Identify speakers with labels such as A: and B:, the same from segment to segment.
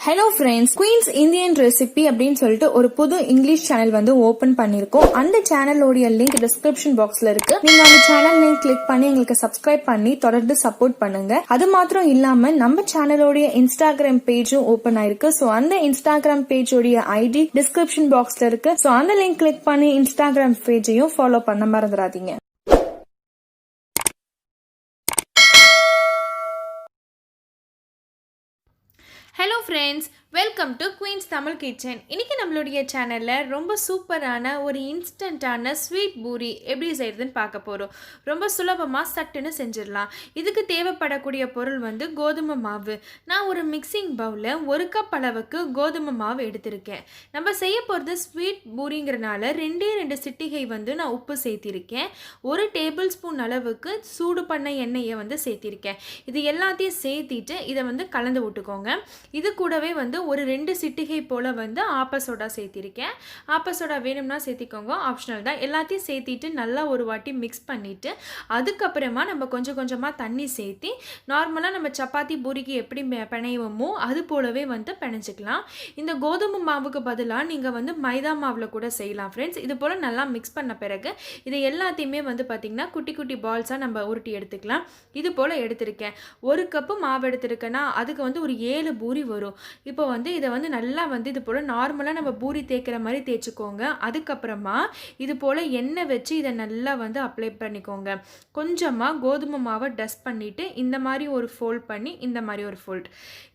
A: Hello friends, queens Indian recipe அப்படின்னு சொல்லிட்டு ஒரு புது இங்கிலீஷ் சேனல் வந்து ஓபன் பண்ணிருக்கோம். அந்த சேனலோடைய லிங்க் டிஸ்கிரிப்ஷன் பாக்ஸ்ல இருக்கு. நீங்க அந்த சேனல் லிங்க் கிளிக் பண்ணி எங்களுக்கு சப்ஸ்கிரைப் பண்ணி தொடர்ந்து சப்போர்ட் பண்ணுங்க. அது மாத்திரம் இல்லாம நம்ம சேனலோடைய இன்ஸ்டாகிராம் பேஜும் ஓபன் ஆயிருக்கு. சோ அந்த இன்ஸ்டாகிராம் பேஜோடைய ஐடி டிஸ்கிரிப்ஷன் பாக்ஸ்ல இருக்கு. சோ அந்த லிங்க் கிளிக் பண்ணி இன்ஸ்டாகிராம் பேஜையும் ஃபாலோ பண்ண மறந்துடாதீங்க.
B: Hello friends, welcome to queens Tamil kitchen. இன்றைக்கி நம்மளுடைய சேனலில் ரொம்ப சூப்பரான ஒரு இன்ஸ்டண்ட்டான ஸ்வீட் பூரி எப்படி செய்கிறதுன்னு பார்க்க போகிறோம். ரொம்ப சுலபமாக சட்டுன்னு செஞ்சிடலாம். இதுக்கு தேவைப்படக்கூடிய பொருள் வந்து கோதுமை மாவு. நான் ஒரு மிக்சிங் பவுலில் 1 கப் அளவுக்கு கோதுமை மாவு எடுத்திருக்கேன். நம்ம செய்ய போகிறது ஸ்வீட் பூரிங்கிறனால 2 சிட்டிகை வந்து நான் உப்பு சேர்த்திருக்கேன். 1 டேபிள் ஸ்பூன் அளவுக்கு சூடு பண்ண எண்ணெயை வந்து சேர்த்திருக்கேன். இது எல்லாத்தையும் சேர்த்திட்டு இதை வந்து கலந்து விட்டுக்கோங்க. இது கூடவே வந்து ஒரு 2 சிட்டிகை போல் வந்து ஆப்ப சோடா சேர்த்திருக்கேன். ஆப்ப சோடா வேணும்னா சேர்த்திக்கோங்க, ஆப்ஷனல் தான். எல்லாத்தையும் சேர்த்திட்டு நல்லா ஒரு வாட்டி மிக்ஸ் பண்ணிவிட்டு அதுக்கப்புறமா நம்ம கொஞ்சம் கொஞ்சமாக தண்ணி சேர்த்தி நார்மலாக நம்ம சப்பாத்தி பூரிக்கு எப்படி பிணைவோமோ அது போலவே வந்து பிணைஞ்சிக்கலாம். இந்த கோதுமை மாவுக்கு பதிலாக நீங்கள் வந்து மைதா மாவில் கூட செய்யலாம் ஃப்ரெண்ட்ஸ். இது போல் நல்லா மிக்ஸ் பண்ண பிறகு இதை எல்லாத்தையுமே வந்து பார்த்திங்கன்னா குட்டி குட்டி பால்ஸாக நம்ம உருட்டி எடுத்துக்கலாம். இது போல் எடுத்திருக்கேன். 1 கப்பு மாவு எடுத்திருக்கேன்னா அதுக்கு வந்து ஒரு 7 பூரி வரும். இப்போ வந்து இதை வந்து நல்லா வந்து இது போல் நார்மலாக நம்ம பூரி தேய்க்கிற மாதிரி தேய்ச்சிக்கோங்க. அதுக்கப்புறமா இது போல் எண்ணெய் வச்சு இதை நல்லா வந்து அப்ளை பண்ணிக்கோங்க. கொஞ்சமாக கோதுமை மாவை டஸ்ட் பண்ணிவிட்டு இந்த மாதிரி ஒரு ஃபோல்ட் பண்ணி இந்த மாதிரி ஒரு ஃபோல்ட்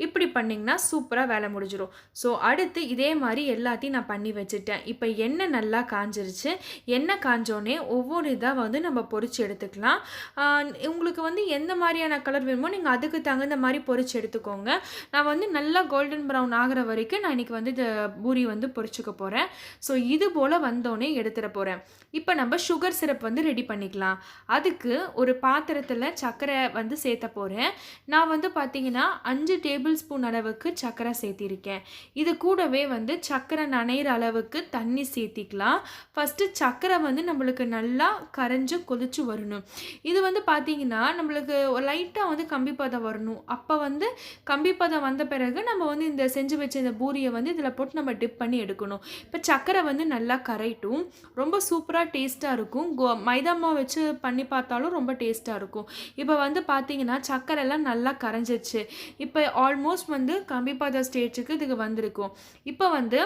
B: இப்படி பண்ணிங்கன்னா சூப்பராக வேலை முடிஞ்சிடும். ஸோ அடுத்து இதே மாதிரி எல்லாத்தையும் நான் பண்ணி வச்சுட்டேன். இப்போ எண்ணெய் நல்லா காஞ்சிருச்சு. எண்ணெய் காஞ்சோடனே ஒவ்வொரு இதாக வந்து நம்ம பொரிச்சு எடுத்துக்கலாம். உங்களுக்கு வந்து எந்த மாதிரியான கலர் வேணுமோ நீங்கள் அதுக்கு தகுந்த மாதிரி பொரிச்சு எடுத்துக்கோங்க. நான் வந்து நல்லா கோல்டன் ப்ரௌன் ஆகிற வரைக்கும் நான் இன்றைக்கி வந்து இந்த பூரி வந்து பொரிச்சுக்க போகிறேன். ஸோ இது போல் வந்தோடனே எடுத்துட போகிறேன். இப்போ நம்ம சுகர் சிரப் வந்து ரெடி பண்ணிக்கலாம். அதுக்கு ஒரு பாத்திரத்தில் சர்க்கரை வந்து சேர்த்த போகிறேன். நான் வந்து பார்த்திங்கன்னா 5 டேபிள் ஸ்பூன் அளவுக்கு சர்க்கரை சேர்த்திருக்கேன். இது கூடவே வந்து சர்க்கரை நனைகிற அளவுக்கு தண்ணி சேர்த்திக்கலாம். ஃபஸ்ட்டு சர்க்கரை வந்து நம்மளுக்கு நல்லா கரைஞ்சி கொதிச்சு வரணும். இது வந்து பார்த்திங்கன்னா நம்மளுக்கு லைட்டாக வந்து கம்பி பதம் வரணும். அப்போ வந்து கம்பி பதம் வந்த பிறகு நம்ம வந்து இந்த செஞ்சு வச்ச இந்த பூரியை வந்து இதில் போட்டு நம்ம டிப் பண்ணி எடுக்கணும். இப்போ சர்க்கரை வந்து நல்லா கரைட்டும். ரொம்ப சூப்பராக டேஸ்ட்டாக இருக்கும். மைதா மாவு வச்சு பண்ணி பார்த்தாலும் ரொம்ப டேஸ்ட்டாக இருக்கும். இப்போ வந்து பார்த்தீங்கன்னா சர்க்கரைலாம் நல்லா கரைஞ்சிச்சு. இப்போ ஆல்மோஸ்ட் வந்து கம்பி பதம் ஸ்டேஜுக்கு இதுக்கு வந்திருக்கும். இப்போ வந்து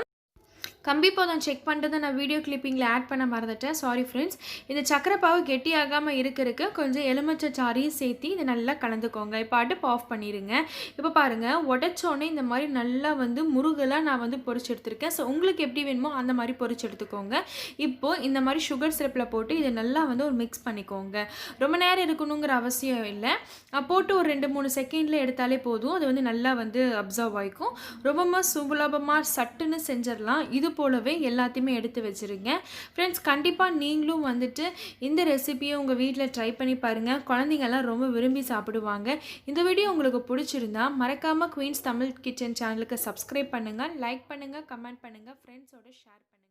B: கம்பி பதம் செக் பண்ணுறதை நான் வீடியோ கிளிப்பிங்கில் ஆட் பண்ண மறந்துட்டேன், சாரி ஃப்ரெண்ட்ஸ். இந்த சக்கரை பாவு கெட்டியாகாமல் இருக்க கொஞ்சம் எலுமிச்சை சாறையும் சேர்த்து இதை நல்லா கலந்துக்கோங்க. இப்போ அடுப்பு ஆஃப் பண்ணிடுங்க. இப்போ பாருங்கள், உடச்சோடனே இந்த மாதிரி நல்லா வந்து முருகலாக நான் வந்து பொரிச்சு எடுத்துருக்கேன். ஸோ உங்களுக்கு எப்படி வேணுமோ அந்த மாதிரி பொரிச்சு எடுத்துக்கோங்க. இப்போது இந்த மாதிரி சுகர் சிரப்பில் போட்டு இதை நல்லா வந்து ஒரு மிக்ஸ் பண்ணிக்கோங்க. ரொம்ப நேரம் இருக்கணுங்கிற அவசியம் இல்லை. போட்டு ஒரு 2-3 செகண்டில் எடுத்தாலே போதும். அது வந்து நல்லா வந்து அப்சர்வ் ஆகிக்கும். ரொம்ப சுலபமாக சட்டுன்னு செஞ்சிடலாம். இது போலவே எல்லாத்தையுமே எடுத்து வச்சுருங்க ஃப்ரெண்ட்ஸ். கண்டிப்பாக நீங்களும் வந்துட்டு இந்த ரெசிபியை உங்கள் வீட்டில் ட்ரை பண்ணி பாருங்கள். குழந்தைங்கள்லாம் ரொம்ப விரும்பி சாப்பிடுவாங்க. இந்த வீடியோ உங்களுக்கு பிடிச்சிருந்தா மறக்காமல் குயின்ஸ் தமிழ் கிச்சன் சேனலுக்கு சப்ஸ்கிரைப் பண்ணுங்கள், லைக் பண்ணுங்கள், கமெண்ட் பண்ணுங்கள், ஃப்ரெண்ட்ஸோட ஷேர் பண்ணுங்கள்.